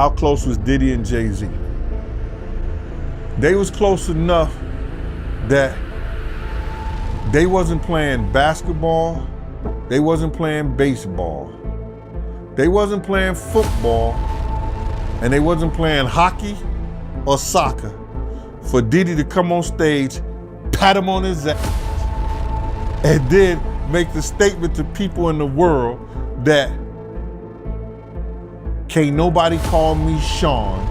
How close was Diddy and Jay-Z? They was close enough that they wasn't playing basketball, they wasn't playing baseball, they wasn't playing football, and they wasn't playing hockey or soccer for Diddy to come on stage, pat him on his ass, and then make the statement to people in the world that can't nobody call me Sean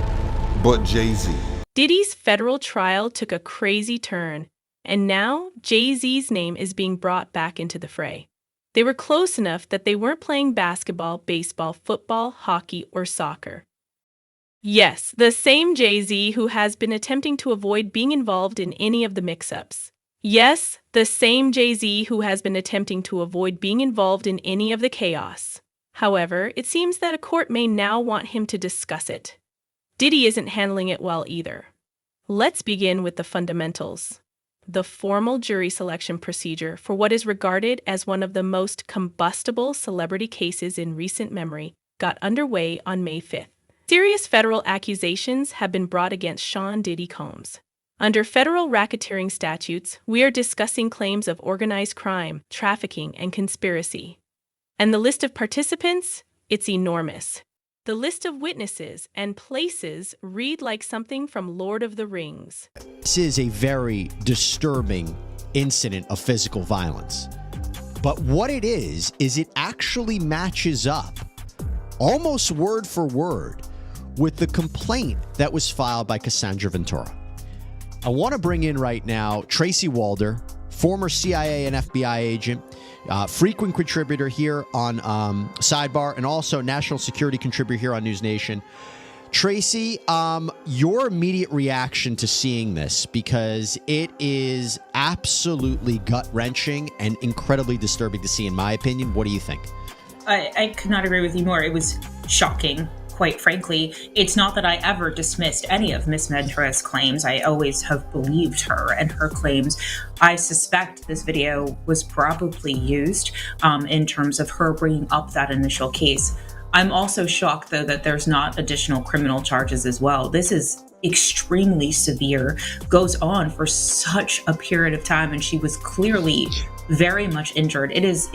but Jay-Z. Diddy's federal trial took a crazy turn, and now Jay-Z's name is being brought back into the fray. They were close enough that they weren't playing basketball, baseball, football, hockey, or soccer. Yes, the same Jay-Z who has been attempting to avoid being involved in any of the mix-ups. Yes, the same Jay-Z who has been attempting to avoid being involved in any of the chaos. However, it seems that a court may now want him to discuss it. Diddy isn't handling it well either. Let's begin with the fundamentals. The formal jury selection procedure for what is regarded as one of the most combustible celebrity cases in recent memory got underway on May 5th. Serious federal accusations have been brought against Sean Diddy Combs. Under federal racketeering statutes, we are discussing claims of organized crime, trafficking, and conspiracy. And the list of participants? It's enormous. The list of witnesses and places read like something from Lord of the Rings. This is a very disturbing incident of physical violence. But what it is it actually matches up, almost word for word, with the complaint that was filed by Cassandra Ventura. I want to bring in right now Tracy Walder, former CIA and FBI agent, frequent contributor here on Sidebar, and also national security contributor here on News Nation. Tracy, your immediate reaction to seeing this, because it is absolutely gut-wrenching and incredibly disturbing to see, in my opinion. What do you think? I could not agree with you more. It was shocking. Quite frankly, it's not that I ever dismissed any of Miss Ventura's claims. I always have believed her and her claims. I suspect this video was probably used in terms of her bringing up that initial case. I'm also shocked, though, that there's not additional criminal charges as well. This is extremely severe, goes on for such a period of time, and she was clearly very much injured. It is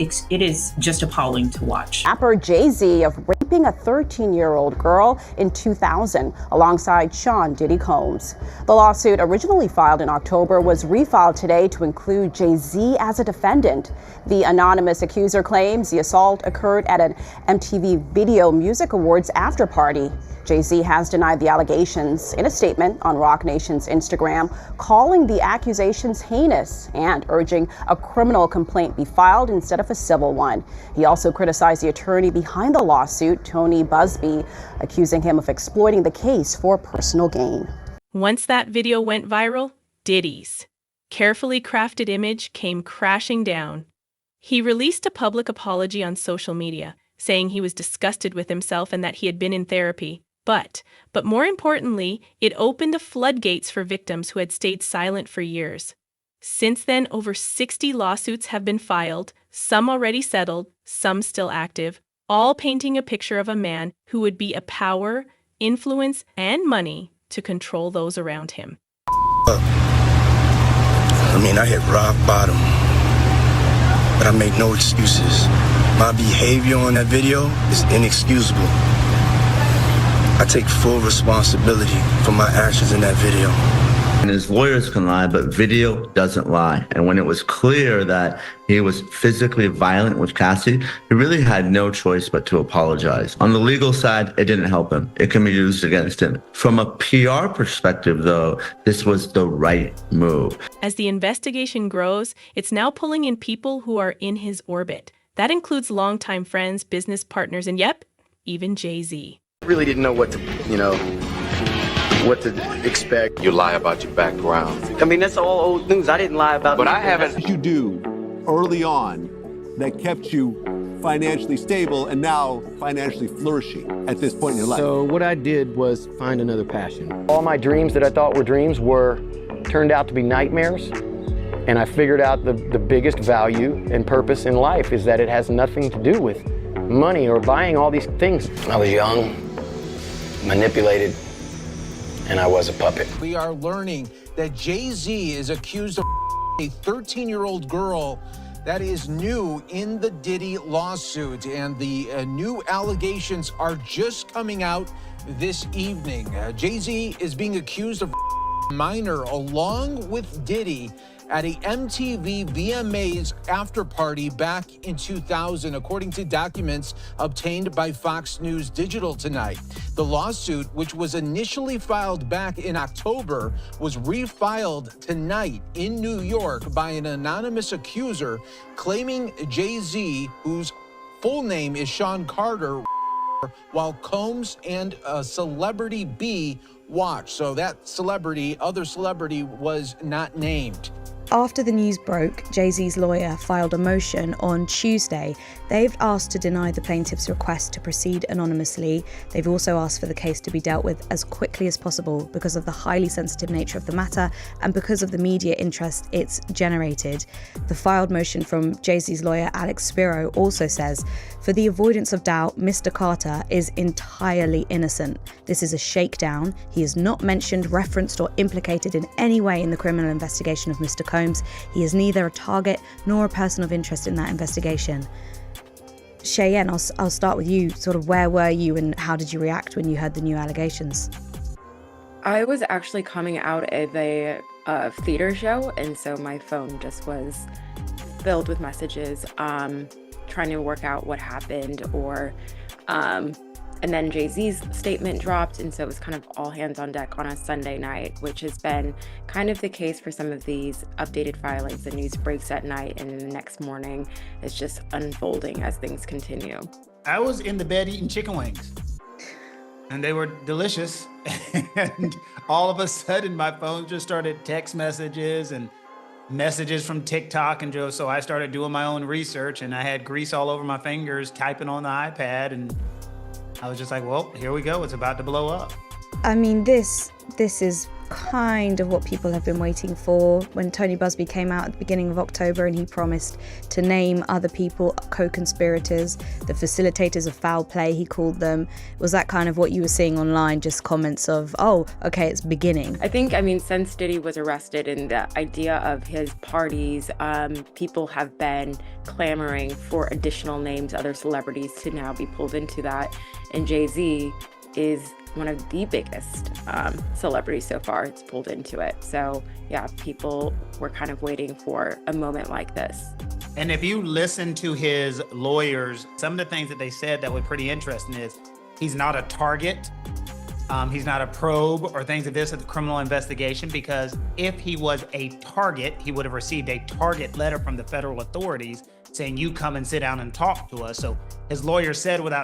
just appalling to watch. Rapper Jay-Z of raping a 13-year-old girl in 2000 alongside Sean Diddy Combs. The lawsuit, originally filed in October, was refiled today to include Jay-Z as a defendant. The anonymous accuser claims the assault occurred at an MTV Video Music Awards after party. Jay-Z has denied the allegations in a statement on Roc Nation's Instagram, calling the accusations heinous and urging a criminal complaint be filed instead of a civil one. He also criticized the attorney behind the lawsuit, Tony Busby, accusing him of exploiting the case for personal gain. Once that video went viral, Diddy's carefully crafted image came crashing down. He released a public apology on social media, saying he was disgusted with himself and that he had been in therapy. But more importantly, it opened the floodgates for victims who had stayed silent for years. Since then, over 60 lawsuits have been filed, some already settled, some still active, all painting a picture of a man who would be a power, influence, and money to control those around him. I hit rock bottom, but I make no excuses. My behavior on that video is inexcusable. I take full responsibility for my actions in that video. And his lawyers can lie, but video doesn't lie. And when it was clear that he was physically violent with Cassie, he really had no choice but to apologize. On the legal side, it didn't help him. It can be used against him. From a PR perspective, though, this was the right move. As the investigation grows, it's now pulling in people who are in his orbit. That includes longtime friends, business partners, and even Jay-Z. Really didn't know what to expect. You lie about your background. That's all old news. I didn't lie about. But I haven't. What did you do early on that kept you financially stable and now financially flourishing at this point in your life? So what I did was find another passion. All my dreams that I thought were dreams turned out to be nightmares. And I figured out the biggest value and purpose in life is that it has nothing to do with money or buying all these things. I was young, manipulated, and I was a puppet. We are learning that Jay-Z is accused of a 13-year-old girl. That is new in the Diddy lawsuit, and the new allegations are just coming out this evening. Jay-Z is being accused of a minor along with Diddy at a MTV VMAs after party back in 2000, according to documents obtained by Fox News Digital tonight. The lawsuit, which was initially filed back in October, was refiled tonight in New York by an anonymous accuser claiming Jay-Z, whose full name is Sean Carter, while Combs and Celebrity B watched. So that other celebrity was not named. After the news broke, Jay-Z's lawyer filed a motion on Tuesday. They've asked to deny the plaintiff's request to proceed anonymously. They've also asked for the case to be dealt with as quickly as possible because of the highly sensitive nature of the matter and because of the media interest it's generated. The filed motion from Jay-Z's lawyer, Alex Spiro, also says, for the avoidance of doubt, Mr. Carter is entirely innocent. This is a shakedown. He is not mentioned, referenced, or implicated in any way in the criminal investigation of Mr. Combs. He is neither a target nor a person of interest in that investigation. Cheyenne, I'll start with you. Sort of where were you and how did you react when you heard the new allegations? I was actually coming out of a theater show, and so my phone just was filled with messages trying to work out what happened, and then Jay-Z's statement dropped, and so it was kind of all hands on deck on a Sunday night, which has been kind of the case for some of these updated filings. The news breaks at night, and the next morning it's just unfolding as things continue. I was in the bed eating chicken wings, and they were delicious. And all of a sudden, my phone just started text messages and messages from TikTok, and so I started doing my own research, and I had grease all over my fingers, typing on the iPad, and I was just like, well, here we go. It's about to blow up. I mean, this is kind of what people have been waiting for. When Tony Busby came out at the beginning of October and he promised to name other people co-conspirators, the facilitators of foul play, he called them. Was that kind of what you were seeing online, just comments of, oh, okay, it's beginning? I think, since Diddy was arrested and the idea of his parties, people have been clamoring for additional names, other celebrities to now be pulled into that. And Jay-Z is one of the biggest celebrities so far. It's pulled into it. So yeah, people were kind of waiting for a moment like this. And if you listen to his lawyers, some of the things that they said that were pretty interesting is he's not a target. He's not a probe or things of this at the criminal investigation, because if he was a target, he would have received a target letter from the federal authorities saying, you come and sit down and talk to us. So his lawyer said without